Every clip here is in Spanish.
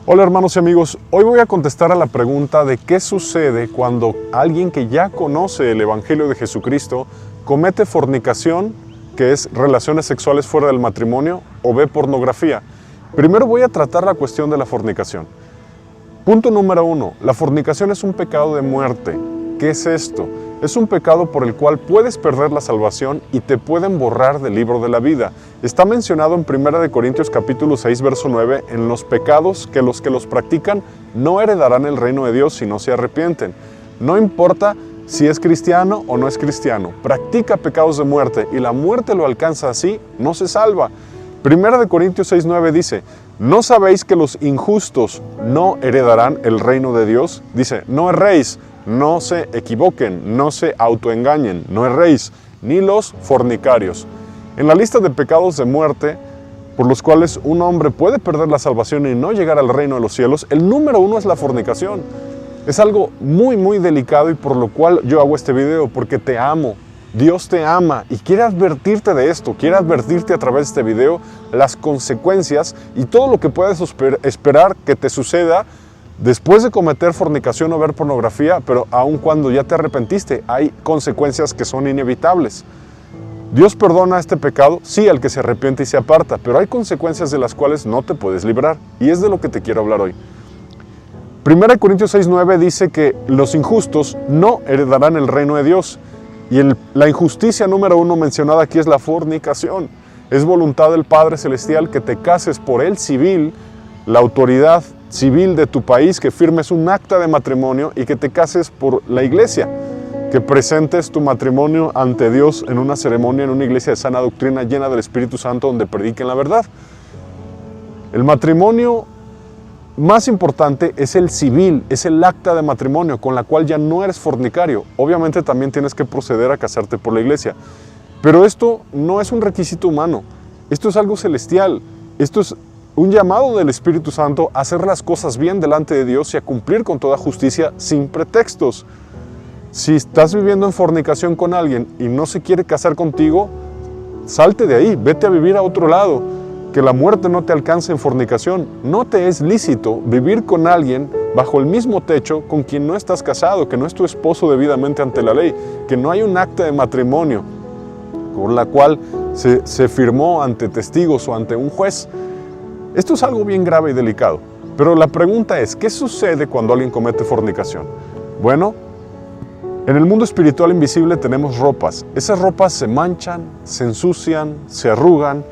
Hola hermanos y amigos, hoy voy a contestar a la pregunta de qué sucede cuando alguien que ya conoce el Evangelio de Jesucristo comete fornicación, que es relaciones sexuales fuera del matrimonio, o ve pornografía. Primero voy a tratar la cuestión de la fornicación. Punto número 1, la fornicación es un pecado de muerte. ¿Qué es esto? Es un pecado por el cual puedes perder la salvación y te pueden borrar del libro de la vida. Está mencionado en 1 Corintios capítulo 6, verso 9, en los pecados que los practican no heredarán el reino de Dios si no se arrepienten. No importa si es cristiano o no es cristiano, practica pecados de muerte y la muerte lo alcanza así, no se salva. 1 Corintios 6, 9 dice, ¿no sabéis que los injustos no heredarán el reino de Dios? Dice, no erréis. No se equivoquen, no se autoengañen, no erréis, ni los fornicarios. En la lista de pecados de muerte, por los cuales un hombre puede perder la salvación y no llegar al reino de los cielos, el número 1 es la fornicación. Es algo muy delicado y por lo cual yo hago este video, porque te amo. Dios te ama y quiere advertirte de esto, quiere advertirte a través de este video las consecuencias y todo lo que puedes esperar que te suceda después de cometer fornicación o ver pornografía, pero aun cuando ya te arrepentiste, hay consecuencias que son inevitables. Dios perdona este pecado, sí, al que se arrepiente y se aparta, pero hay consecuencias de las cuales no te puedes librar, y es de lo que te quiero hablar hoy. 1 Corintios 6:9 dice que los injustos no heredarán el reino de Dios, y la injusticia número 1 mencionada aquí es la fornicación. Es voluntad del Padre Celestial que te cases por el civil, la autoridad civil de tu país, que firmes un acta de matrimonio y que te cases por la iglesia, que presentes tu matrimonio ante Dios en una ceremonia, en una iglesia de sana doctrina llena del Espíritu Santo donde prediquen la verdad. El matrimonio más importante es el civil, es el acta de matrimonio con la cual ya no eres fornicario. Obviamente también tienes que proceder a casarte por la iglesia, pero esto no es un requisito humano, esto es algo celestial, esto es un llamado del Espíritu Santo a hacer las cosas bien delante de Dios y a cumplir con toda justicia sin pretextos. Si estás viviendo en fornicación con alguien y no se quiere casar contigo, salte de ahí, vete a vivir a otro lado, que la muerte no te alcance en fornicación. No te es lícito vivir con alguien bajo el mismo techo con quien no estás casado, que no es tu esposo debidamente ante la ley, que no hay un acta de matrimonio con la cual se firmó ante testigos o ante un juez. Esto es algo bien grave y delicado, pero la pregunta es, ¿qué sucede cuando alguien comete fornicación? Bueno, en el mundo espiritual invisible tenemos ropas. Esas ropas se manchan, se ensucian, se arrugan,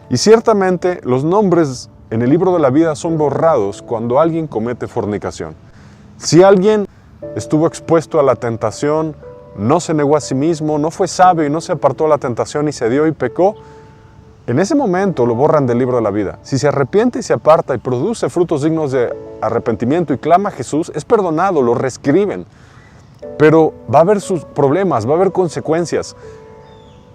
y ciertamente los nombres en el libro de la vida son borrados cuando alguien comete fornicación. Si alguien estuvo expuesto a la tentación, no se negó a sí mismo, no fue sabio y no se apartó de la tentación y se dio y pecó, en ese momento lo borran del libro de la vida. Si se arrepiente y se aparta y produce frutos dignos de arrepentimiento y clama a Jesús, es perdonado, lo reescriben. Pero va a haber sus problemas, va a haber consecuencias.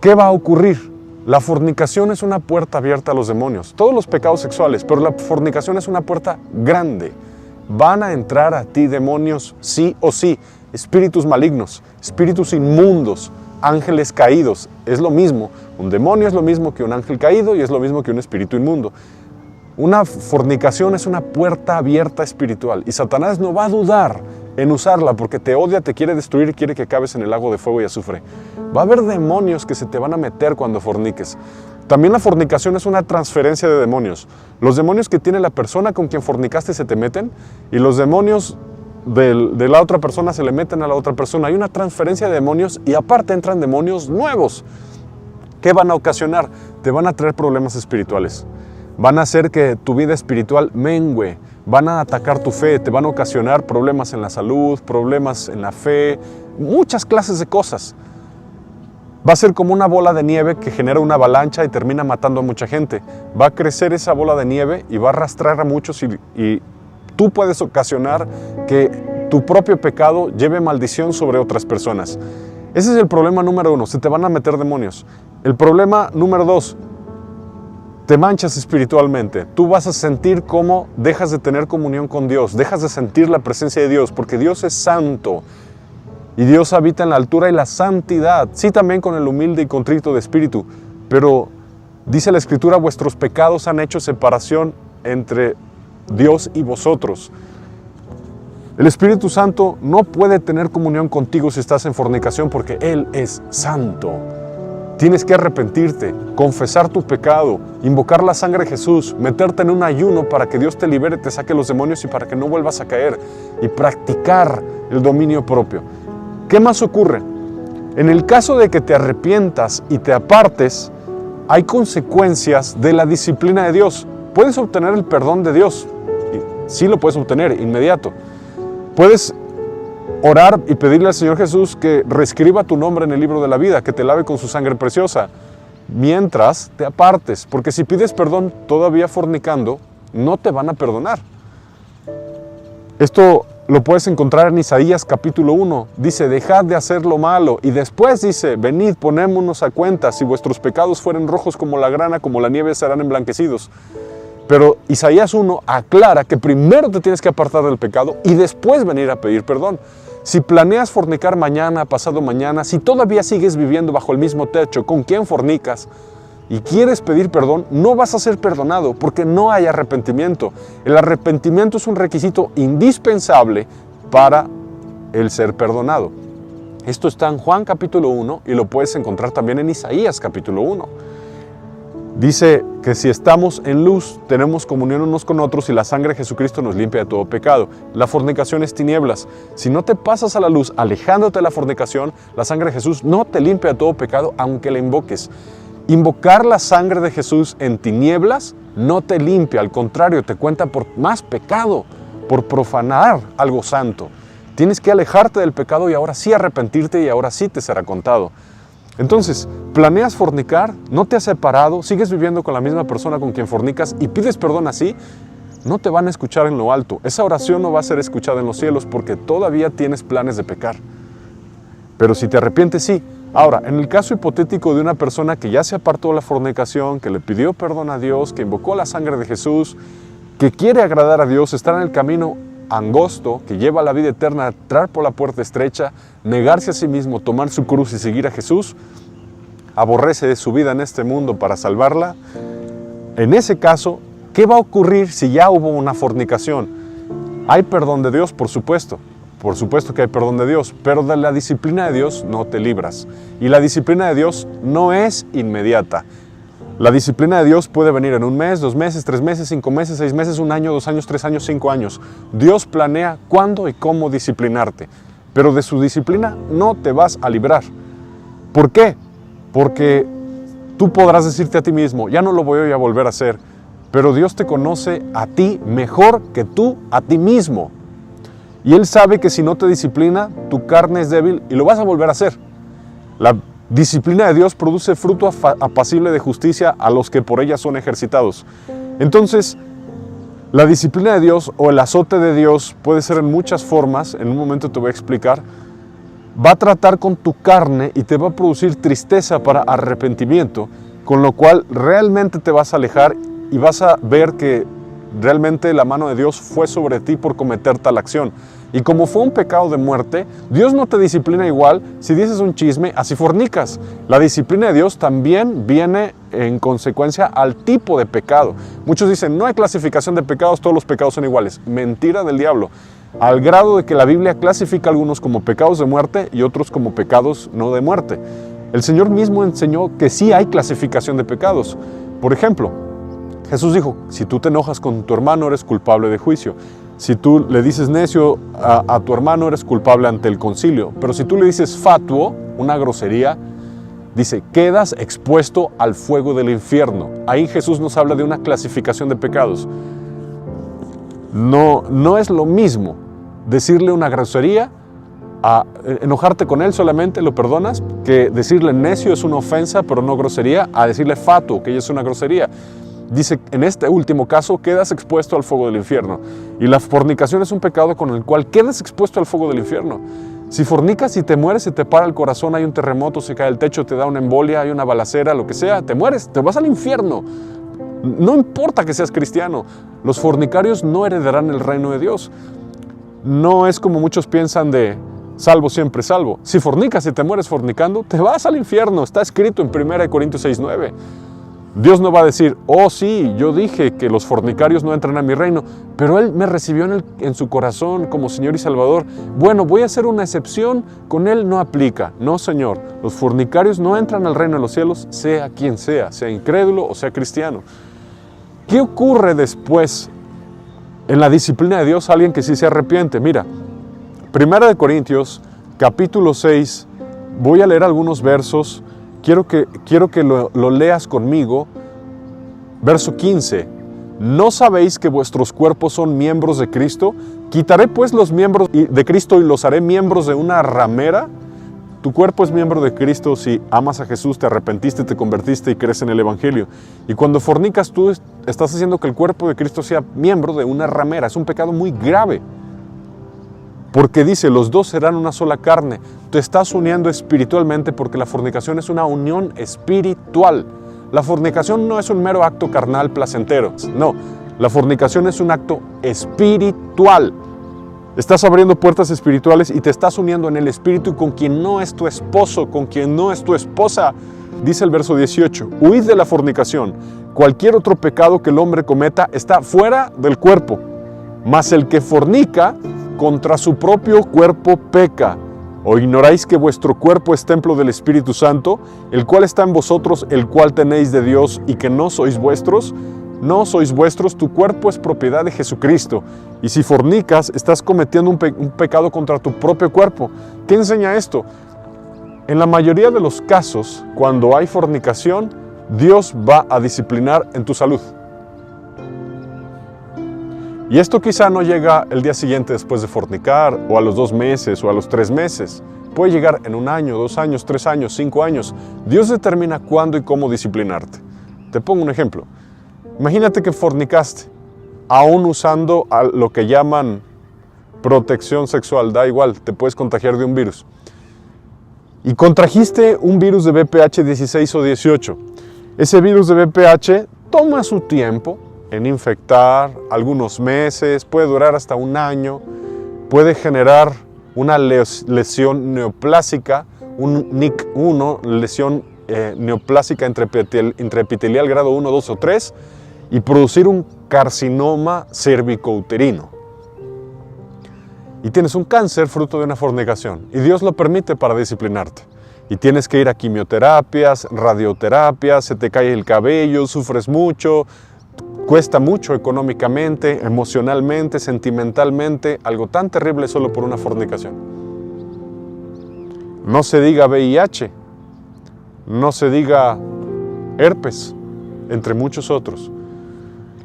¿Qué va a ocurrir? La fornicación es una puerta abierta a los demonios. Todos los pecados sexuales, pero la fornicación es una puerta grande. Van a entrar a ti demonios sí o sí, espíritus malignos, espíritus inmundos, ángeles caídos. Es lo mismo, un demonio es lo mismo que un ángel caído y es lo mismo que un espíritu inmundo. Una fornicación es una puerta abierta espiritual y Satanás no va a dudar en usarla porque te odia, te quiere destruir y quiere que acabes en el lago de fuego y azufre. Va a haber demonios que se te van a meter cuando forniques. También la fornicación es una transferencia de demonios. Los demonios que tiene la persona con quien fornicaste se te meten y los demonios de la otra persona se le meten a la otra persona. Hay una transferencia de demonios y aparte entran demonios nuevos. ¿Qué van a ocasionar? Te van a traer problemas espirituales. Van a hacer que tu vida espiritual mengüe. Van a atacar tu fe, te van a ocasionar problemas en la salud, problemas en la fe, muchas clases de cosas. Va a ser como una bola de nieve que genera una avalancha y termina matando a mucha gente. Va a crecer esa bola de nieve y va a arrastrar a muchos y tú puedes ocasionar que tu propio pecado lleve maldición sobre otras personas. Ese es el problema número 1, se te van a meter demonios. El problema número 2, te manchas espiritualmente. Tú vas a sentir cómo dejas de tener comunión con Dios, dejas de sentir la presencia de Dios, porque Dios es santo. Y Dios habita en la altura y la santidad. Sí, también con el humilde y contrito de espíritu. Pero dice la Escritura, vuestros pecados han hecho separación entre Dios y vosotros. El Espíritu Santo no puede tener comunión contigo si estás en fornicación porque Él es santo. Tienes que arrepentirte, confesar tu pecado, invocar la sangre de Jesús, meterte en un ayuno para que Dios te libere, te saque los demonios y para que no vuelvas a caer, y practicar el dominio propio. ¿Qué más ocurre? En el caso de que te arrepientas y te apartes, hay consecuencias de la disciplina de Dios. Puedes obtener el perdón de Dios, sí lo puedes obtener inmediato. Puedes orar y pedirle al Señor Jesús que reescriba tu nombre en el libro de la vida, que te lave con su sangre preciosa, mientras te apartes, porque si pides perdón todavía fornicando, no te van a perdonar. Esto lo puedes encontrar en Isaías capítulo 1, dice, dejad de hacer lo malo, y después dice, venid, ponémonos a cuenta, si vuestros pecados fueren rojos como la grana, como la nieve serán emblanquecidos. Pero Isaías 1 aclara que primero te tienes que apartar del pecado y después venir a pedir perdón. Si planeas fornicar mañana, pasado mañana, si todavía sigues viviendo bajo el mismo techo con quien fornicas y quieres pedir perdón, no vas a ser perdonado porque no hay arrepentimiento. El arrepentimiento es un requisito indispensable para el ser perdonado. Esto está en Juan capítulo 1 y lo puedes encontrar también en Isaías capítulo 1. Dice que si estamos en luz, tenemos comunión unos con otros y la sangre de Jesucristo nos limpia de todo pecado. La fornicación es tinieblas. Si no te pasas a la luz, alejándote de la fornicación, la sangre de Jesús no te limpia de todo pecado, aunque la invoques. Invocar la sangre de Jesús en tinieblas no te limpia, al contrario, te cuenta por más pecado, por profanar algo santo. Tienes que alejarte del pecado y ahora sí arrepentirte y ahora sí te será contado. Entonces, planeas fornicar, no te has separado, sigues viviendo con la misma persona con quien fornicas y pides perdón así, no te van a escuchar en lo alto. Esa oración no va a ser escuchada en los cielos porque todavía tienes planes de pecar. Pero si te arrepientes, sí. Ahora, en el caso hipotético de una persona que ya se apartó de la fornicación, que le pidió perdón a Dios, que invocó la sangre de Jesús, que quiere agradar a Dios, estar en el camino angosto que lleva a la vida eterna, entrar por la puerta estrecha, negarse a sí mismo, tomar su cruz y seguir a Jesús, aborrece de su vida en este mundo para salvarla. En ese caso, ¿qué va a ocurrir si ya hubo una fornicación? Hay perdón de Dios, por supuesto que hay perdón de Dios, pero de la disciplina de Dios no te libras. Y la disciplina de Dios no es inmediata. La disciplina de Dios puede venir en 1 mes, 2 meses, 3 meses, 5 meses, 6 meses, 1 año, 2 años, 3 años, 5 años. Dios planea cuándo y cómo disciplinarte, pero de su disciplina no te vas a librar. ¿Por qué? Porque tú podrás decirte a ti mismo, ya no lo voy a volver a hacer, pero Dios te conoce a ti mejor que tú a ti mismo. Y Él sabe que si no te disciplina, tu carne es débil y lo vas a volver a hacer. La disciplina de Dios produce fruto apacible de justicia a los que por ella son ejercitados. Entonces, la disciplina de Dios o el azote de Dios puede ser en muchas formas, en un momento te voy a explicar. Va a tratar con tu carne y te va a producir tristeza para arrepentimiento, con lo cual realmente te vas a alejar y vas a ver que realmente la mano de Dios fue sobre ti por cometer tal acción. Y como fue un pecado de muerte, Dios no te disciplina igual si dices un chisme, así fornicas. La disciplina de Dios también viene en consecuencia al tipo de pecado. Muchos dicen, no hay clasificación de pecados, todos los pecados son iguales. Mentira del diablo. Al grado de que la Biblia clasifica algunos como pecados de muerte y otros como pecados no de muerte. El Señor mismo enseñó que sí hay clasificación de pecados. Por ejemplo, Jesús dijo, si tú te enojas con tu hermano, eres culpable de juicio. Si tú le dices necio a tu hermano, eres culpable ante el concilio. Pero si tú le dices fatuo, una grosería, dice, quedas expuesto al fuego del infierno. Ahí Jesús nos habla de una clasificación de pecados. No es lo mismo decirle una grosería, a enojarte con él solamente, lo perdonas, que decirle necio es una ofensa, pero no grosería, a decirle fatuo, que es una grosería. Dice, en este último caso, quedas expuesto al fuego del infierno. Y la fornicación es un pecado con el cual quedas expuesto al fuego del infierno. Si fornicas y te mueres, se te para el corazón, hay un terremoto, se cae el techo, te da una embolia, hay una balacera, lo que sea, te mueres, te vas al infierno. No importa que seas cristiano, los fornicarios no heredarán el reino de Dios. No es como muchos piensan de salvo siempre salvo. Si fornicas y te mueres fornicando, te vas al infierno. Está escrito en 1 Corintios 6:9. Dios no va a decir, oh sí, yo dije que los fornicarios no entran a mi reino, pero Él me recibió en su corazón como Señor y Salvador. Bueno, voy a hacer una excepción, con Él no aplica. No, Señor, los fornicarios no entran al reino de los cielos, sea quien sea incrédulo o sea cristiano. ¿Qué ocurre después en la disciplina de Dios? Alguien que sí se arrepiente. Mira, 1 Corintios, capítulo 6, voy a leer algunos versos. Quiero que lo leas conmigo. Verso 15. ¿No sabéis que vuestros cuerpos son miembros de Cristo? ¿Quitaré pues los miembros de Cristo y los haré miembros de una ramera? Tu cuerpo es miembro de Cristo si amas a Jesús, te arrepentiste, te convertiste y crees en el Evangelio. Y cuando fornicas, tú estás haciendo que el cuerpo de Cristo sea miembro de una ramera. Es un pecado muy grave. Porque dice, los dos serán una sola carne. Te estás uniendo espiritualmente porque la fornicación es una unión espiritual. La fornicación no es un mero acto carnal placentero. No, la fornicación es un acto espiritual. Estás abriendo puertas espirituales y te estás uniendo en el espíritu con quien no es tu esposo, con quien no es tu esposa. Dice el verso 18, huid de la fornicación. Cualquier otro pecado que el hombre cometa está fuera del cuerpo. Mas el que fornica contra su propio cuerpo peca. ¿O ignoráis que vuestro cuerpo es templo del Espíritu Santo, el cual está en vosotros, el cual tenéis de Dios, y que no sois vuestros? No sois vuestros, tu cuerpo es propiedad de Jesucristo. Y si fornicas, estás cometiendo un pecado contra tu propio cuerpo. ¿Qué enseña esto? En la mayoría de los casos, cuando hay fornicación, Dios va a disciplinar en tu salud. Y esto quizá no llega el día siguiente después de fornicar, o a los 2 meses, o a los 3 meses. Puede llegar en 1 año, 2 años, 3 años, 5 años. Dios determina cuándo y cómo disciplinarte. Te pongo un ejemplo. Imagínate que fornicaste, aún usando lo que llaman protección sexual. Da igual, te puedes contagiar de un virus. Y contrajiste un virus de VPH 16 o 18. Ese virus de VPH toma su tiempo en infectar, algunos meses, puede durar hasta 1 año, puede generar una lesión neoplásica, un NIC1, lesión neoplásica intraepitelial grado 1, 2 o 3, y producir un carcinoma cervicouterino. Y tienes un cáncer fruto de una fornicación, y Dios lo permite para disciplinarte. Y tienes que ir a quimioterapias, radioterapias, se te cae el cabello, sufres mucho, cuesta mucho económicamente, emocionalmente, sentimentalmente, algo tan terrible solo por una fornicación. No se diga VIH, no se diga herpes, entre muchos otros.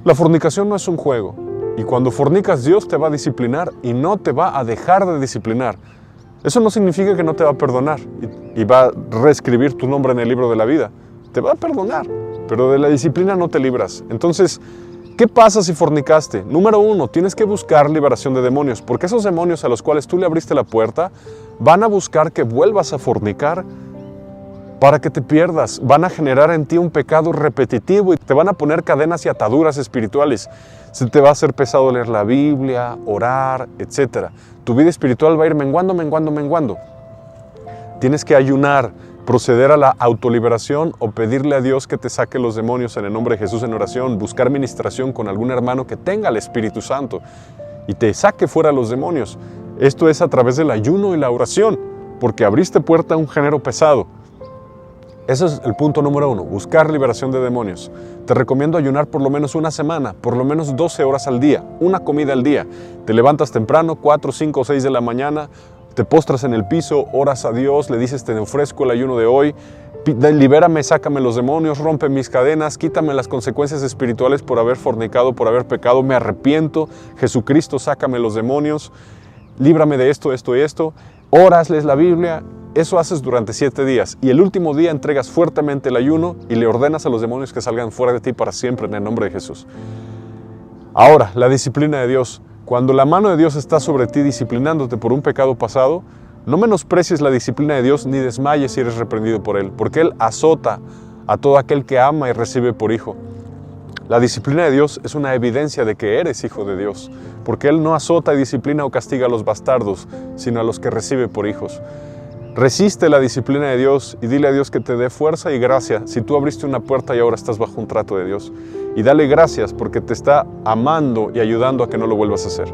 La fornicación no es un juego, y cuando fornicas Dios te va a disciplinar y no te va a dejar de disciplinar. Eso no significa que no te va a perdonar y va a reescribir tu nombre en el libro de la vida. Te va a perdonar, pero de la disciplina no te libras. Entonces, ¿qué pasa si fornicaste? Número 1, tienes que buscar liberación de demonios, porque esos demonios a los cuales tú le abriste la puerta van a buscar que vuelvas a fornicar para que te pierdas. Van a generar en ti un pecado repetitivo y te van a poner cadenas y ataduras espirituales. Se te va a hacer pesado leer la Biblia, orar, etc. Tu vida espiritual va a ir menguando, menguando, menguando. Tienes que ayunar, proceder a la autoliberación o pedirle a Dios que te saque los demonios en el nombre de Jesús en oración, buscar ministración con algún hermano que tenga el Espíritu Santo y te saque fuera los demonios. Esto es a través del ayuno y la oración, porque abriste puerta a un género pesado. Ese es el punto número 1, buscar liberación de demonios. Te recomiendo ayunar por lo menos 1 semana, por lo menos 12 horas al día, una comida al día. Te levantas temprano, 4, 5, 6 de la mañana, te postras en el piso, oras a Dios, le dices, te ofrezco el ayuno de hoy, libérame, sácame los demonios, rompe mis cadenas, quítame las consecuencias espirituales por haber fornicado, por haber pecado, me arrepiento, Jesucristo, sácame los demonios, líbrame de esto, esto y esto. Oras, lees la Biblia, eso haces durante 7 días y el último día entregas fuertemente el ayuno y le ordenas a los demonios que salgan fuera de ti para siempre en el nombre de Jesús. Ahora, la disciplina de Dios. Cuando la mano de Dios está sobre ti disciplinándote por un pecado pasado, no menosprecies la disciplina de Dios ni desmayes si eres reprendido por Él, porque Él azota a todo aquel que ama y recibe por hijo. La disciplina de Dios es una evidencia de que eres hijo de Dios, porque Él no azota y disciplina o castiga a los bastardos, sino a los que recibe por hijos. Resiste la disciplina de Dios y dile a Dios que te dé fuerza y gracia si tú abriste una puerta y ahora estás bajo un trato de Dios. Y dale gracias porque te está amando y ayudando a que no lo vuelvas a hacer.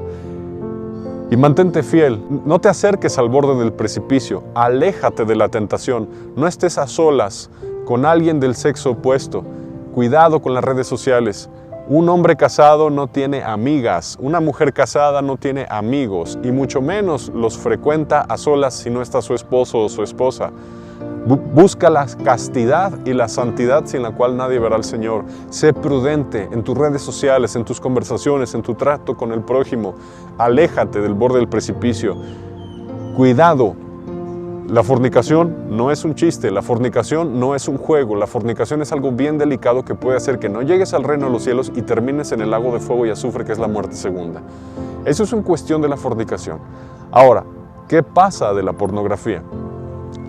Y mantente fiel, no te acerques al borde del precipicio, aléjate de la tentación, no estés a solas con alguien del sexo opuesto. Cuidado con las redes sociales. Un hombre casado no tiene amigas, una mujer casada no tiene amigos y mucho menos los frecuenta a solas si no está su esposo o su esposa. Busca la castidad y la santidad sin la cual nadie verá al Señor. Sé prudente en tus redes sociales, en tus conversaciones, en tu trato con el prójimo. Aléjate del borde del precipicio. Cuidado. La fornicación no es un chiste, la fornicación no es un juego, la fornicación es algo bien delicado que puede hacer que no llegues al reino de los cielos y termines en el lago de fuego y azufre que es la muerte segunda. Eso es una cuestión de la fornicación. Ahora, ¿qué pasa de la pornografía?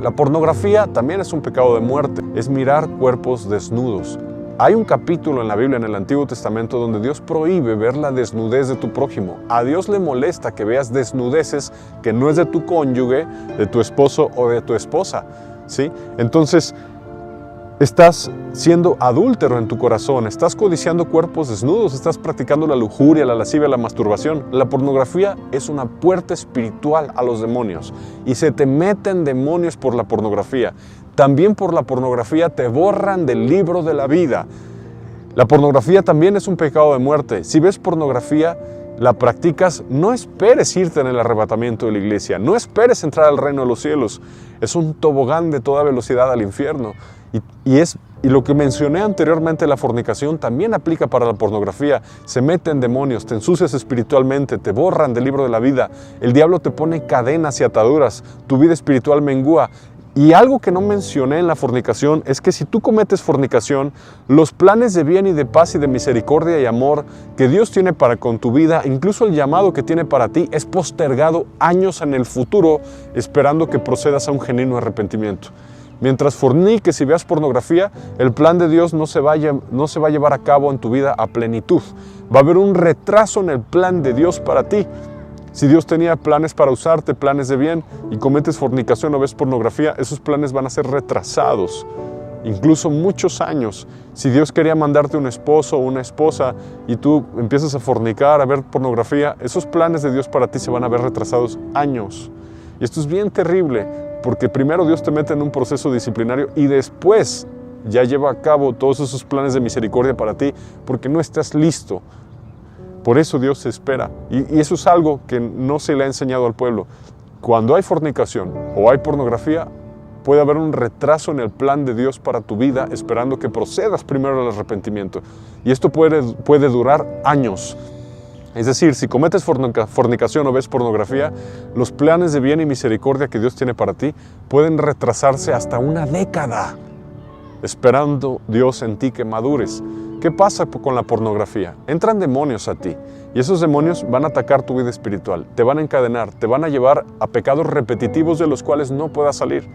La pornografía también es un pecado de muerte, es mirar cuerpos desnudos. Hay un capítulo en la Biblia, en el Antiguo Testamento, donde Dios prohíbe ver la desnudez de tu prójimo. A Dios le molesta que veas desnudeces que no es de tu cónyuge, de tu esposo o de tu esposa, ¿sí? Entonces, estás siendo adúltero en tu corazón, estás codiciando cuerpos desnudos, estás practicando la lujuria, la lascivia, la masturbación. La pornografía es una puerta espiritual a los demonios y se te meten demonios por la pornografía. También por la pornografía te borran del libro de la vida. La pornografía también es un pecado de muerte. Si ves pornografía, la practicas, no esperes irte en el arrebatamiento de la iglesia, no esperes entrar al reino de los cielos. Es un tobogán de toda velocidad al infierno. Y lo que mencioné anteriormente, la fornicación, también aplica para la pornografía. Se meten demonios, te ensucias espiritualmente, te borran del libro de la vida. El diablo te pone cadenas y ataduras, tu vida espiritual mengúa. Y algo que no mencioné en la fornicación es que si tú cometes fornicación, los planes de bien y de paz y de misericordia y amor que Dios tiene para con tu vida, incluso el llamado que tiene para ti, es postergado años en el futuro, esperando que procedas a un genuino arrepentimiento. Mientras forniques y veas pornografía, el plan de Dios no se va a llevar a cabo en tu vida a plenitud. Va a haber un retraso en el plan de Dios para ti. Si Dios tenía planes para usarte, planes de bien, y cometes fornicación o ves pornografía, esos planes van a ser retrasados, incluso muchos años. Si Dios quería mandarte un esposo o una esposa y tú empiezas a fornicar, a ver pornografía, esos planes de Dios para ti se van a ver retrasados años. Y esto es bien terrible, porque primero Dios te mete en un proceso disciplinario y después ya lleva a cabo todos esos planes de misericordia para ti, porque no estás listo. Por eso Dios se espera. Y eso es algo que no se le ha enseñado al pueblo. Cuando hay fornicación o hay pornografía, puede haber un retraso en el plan de Dios para tu vida, esperando que procedas primero al arrepentimiento. Y esto puede durar años. Es decir, si cometes fornicación o ves pornografía, los planes de bien y misericordia que Dios tiene para ti pueden retrasarse hasta una década, esperando Dios en ti que madures. ¿Qué pasa con la pornografía? Entran demonios a ti y esos demonios van a atacar tu vida espiritual, te van a encadenar, te van a llevar a pecados repetitivos de los cuales no puedas salir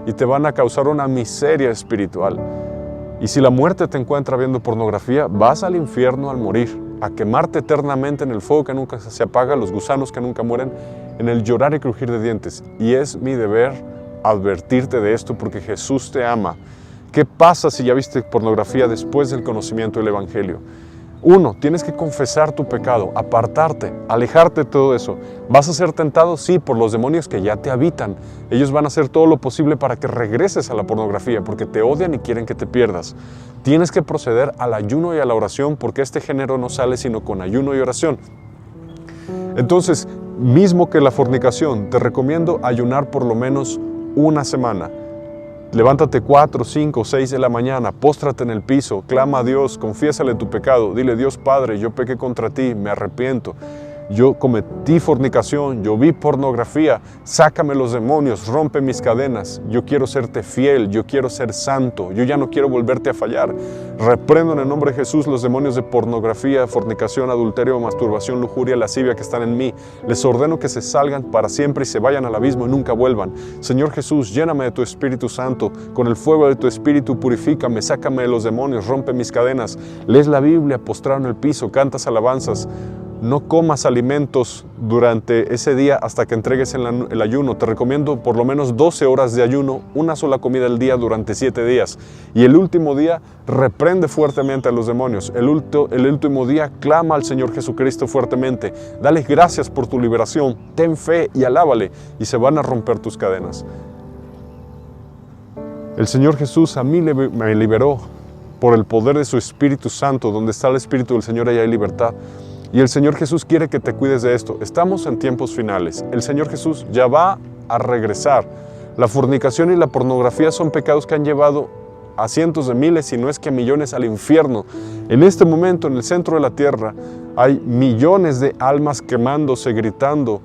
y te van a causar una miseria espiritual. Y si la muerte te encuentra viendo pornografía, vas al infierno al morir, a quemarte eternamente en el fuego que nunca se apaga, los gusanos que nunca mueren, en el llorar y crujir de dientes. Y es mi deber advertirte de esto porque Jesús te ama. ¿Qué pasa si ya viste pornografía después del conocimiento del Evangelio? 1, tienes que confesar tu pecado, apartarte, alejarte de todo eso. ¿Vas a ser tentado? Sí, por los demonios que ya te habitan. Ellos van a hacer todo lo posible para que regreses a la pornografía, porque te odian y quieren que te pierdas. Tienes que proceder al ayuno y a la oración, porque este género no sale sino con ayuno y oración. Entonces, mismo que la fornicación, te recomiendo ayunar por lo menos una semana. Levántate 4, 5, 6 de la mañana, póstrate en el piso, clama a Dios, confiésale tu pecado, dile: Dios Padre, yo pequé contra ti, me arrepiento. Yo cometí fornicación, yo vi pornografía, sácame los demonios, rompe mis cadenas. Yo quiero serte fiel, yo quiero ser santo, yo ya no quiero volverte a fallar. Reprendo en el nombre de Jesús los demonios de pornografía, fornicación, adulterio, masturbación, lujuria, lascivia que están en mí. Les ordeno que se salgan para siempre y se vayan al abismo y nunca vuelvan. Señor Jesús, lléname de tu Espíritu Santo, con el fuego de tu Espíritu purifícame, sácame de los demonios, rompe mis cadenas. Lees la Biblia, postrado en el piso, cantas alabanzas. no comas alimentos durante ese día hasta que entregues el ayuno. Te recomiendo por lo menos 12 horas de ayuno, una sola comida al día durante 7 días. Y el último día, reprende fuertemente a los demonios. El último día, clama al Señor Jesucristo fuertemente. Dale gracias por tu liberación. Ten fe y alábale, y se van a romper tus cadenas. El Señor Jesús a mí me liberó por el poder de su Espíritu Santo. Donde está el Espíritu del Señor, allá hay libertad. Y el Señor Jesús quiere que te cuides de esto. Estamos en tiempos finales. El Señor Jesús ya va a regresar. La fornicación y la pornografía son pecados que han llevado a cientos de miles, si no es que a millones, al infierno. En este momento, en el centro de la tierra, hay millones de almas quemándose, gritando.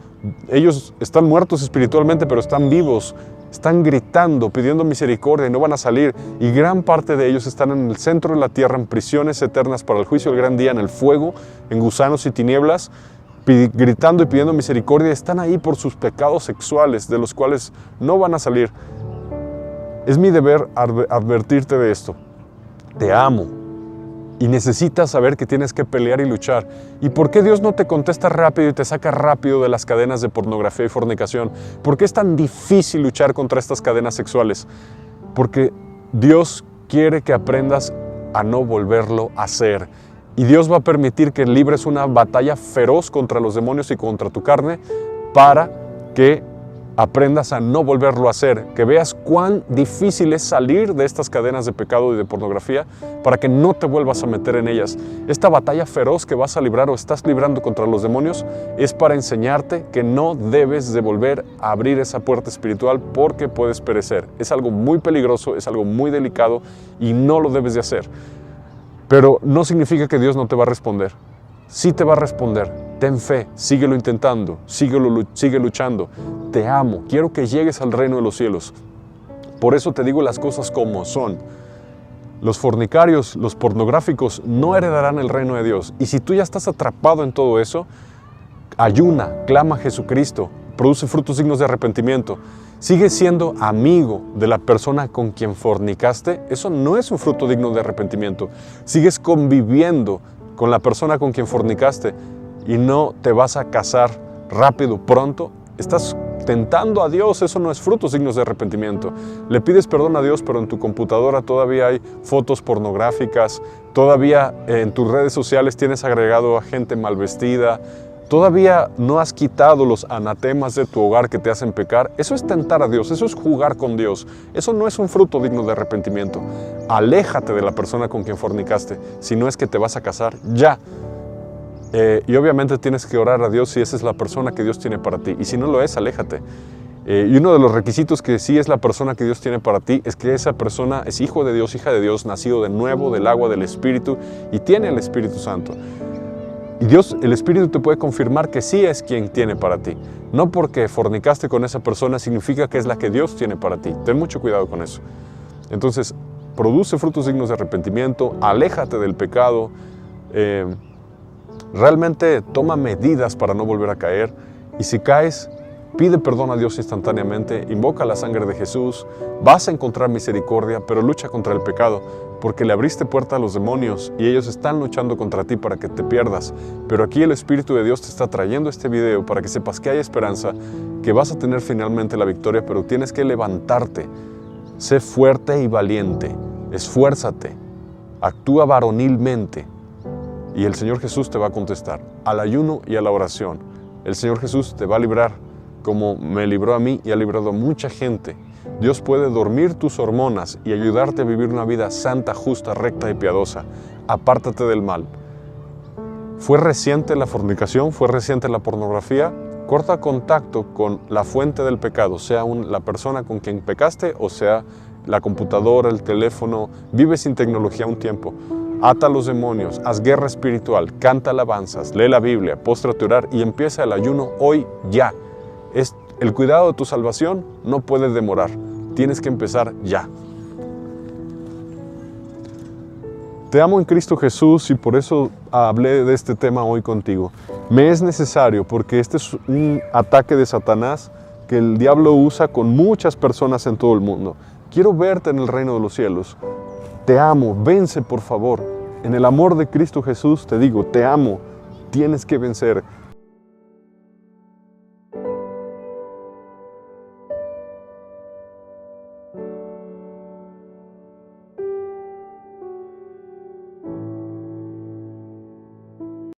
Ellos están muertos espiritualmente, pero están vivos. Están gritando, pidiendo misericordia y no van a salir. Y gran parte de ellos están en el centro de la tierra, en prisiones eternas para el juicio del gran día, en el fuego, en gusanos y tinieblas, gritando y pidiendo misericordia. Están ahí por sus pecados sexuales, de los cuales no van a salir. Es mi deber advertirte de esto. Te amo. Y necesitas saber que tienes que pelear y luchar. ¿Y por qué Dios no te contesta rápido y te saca rápido de las cadenas de pornografía y fornicación? ¿Por qué es tan difícil luchar contra estas cadenas sexuales? Porque Dios quiere que aprendas a no volverlo a hacer. Y Dios va a permitir que libres una batalla feroz contra los demonios y contra tu carne para que aprendas a no volverlo a hacer, que veas cuán difícil es salir de estas cadenas de pecado y de pornografía para que no te vuelvas a meter en ellas. Esta batalla feroz que vas a librar o estás librando contra los demonios es para enseñarte que no debes de volver a abrir esa puerta espiritual porque puedes perecer. Es algo muy peligroso, es algo muy delicado y no lo debes de hacer. Pero no significa que Dios no te va a responder. Sí te va a responder. Ten fe, síguelo intentando, sigue luchando. Te amo, quiero que llegues al reino de los cielos. Por eso te digo las cosas como son. Los fornicarios, los pornográficos no heredarán el reino de Dios. Y si tú ya estás atrapado en todo eso, ayuna, clama a Jesucristo, produce frutos dignos de arrepentimiento. Sigue siendo amigo de la persona con quien fornicaste. Eso no es un fruto digno de arrepentimiento. Sigues conviviendo con la persona con quien fornicaste y no te vas a casar rápido, pronto. Estás tentando a Dios, eso no es frutos dignos de arrepentimiento. Le pides perdón a Dios, pero en tu computadora todavía hay fotos pornográficas, todavía en tus redes sociales tienes agregado a gente mal vestida, todavía no has quitado los anatemas de tu hogar que te hacen pecar. Eso es tentar a Dios, eso es jugar con Dios. Eso no es un fruto digno de arrepentimiento. Aléjate de la persona con quien fornicaste, si no es que te vas a casar ya. Y obviamente tienes que orar a Dios si esa es la persona que Dios tiene para ti. Y si no lo es, aléjate. Y uno de los requisitos que sí es la persona que Dios tiene para ti es que esa persona es hijo de Dios, hija de Dios, nacido de nuevo del agua del Espíritu y tiene el Espíritu Santo. Y Dios, el Espíritu te puede confirmar que sí es quien tiene para ti. No porque fornicaste con esa persona significa que es la que Dios tiene para ti. Ten mucho cuidado con eso. Entonces, produce frutos dignos de arrepentimiento, aléjate del pecado, realmente toma medidas para no volver a caer. Y si caes, pide perdón a Dios instantáneamente, invoca la sangre de Jesús, vas a encontrar misericordia, pero lucha contra el pecado, porque le abriste puerta a los demonios y ellos están luchando contra ti para que te pierdas. Pero aquí el Espíritu de Dios te está trayendo este video para que sepas que hay esperanza, que vas a tener finalmente la victoria, pero tienes que levantarte. Sé fuerte y valiente, esfuérzate, actúa varonilmente y el Señor Jesús te va a contestar al ayuno y a la oración. El Señor Jesús te va a librar como me libró a mí y ha librado a mucha gente. Dios puede dormir tus hormonas y ayudarte a vivir una vida santa, justa, recta y piadosa. Apártate del mal. ¿Fue reciente la fornicación? ¿Fue reciente la pornografía? Corta contacto con la fuente del pecado, sea la persona con quien pecaste o sea la computadora, el teléfono. Vive sin tecnología un tiempo. Ata a los demonios, haz guerra espiritual, canta alabanzas, lee la Biblia, póstrate a orar y empieza el ayuno hoy ya. El cuidado de tu salvación no puede demorar, tienes que empezar ya. Te amo en Cristo Jesús y por eso hablé de este tema hoy contigo. Me es necesario porque este es un ataque de Satanás que el diablo usa con muchas personas en todo el mundo. Quiero verte en el reino de los cielos. Te amo, vence por favor. En el amor de Cristo Jesús te digo, te amo. tienes que vencer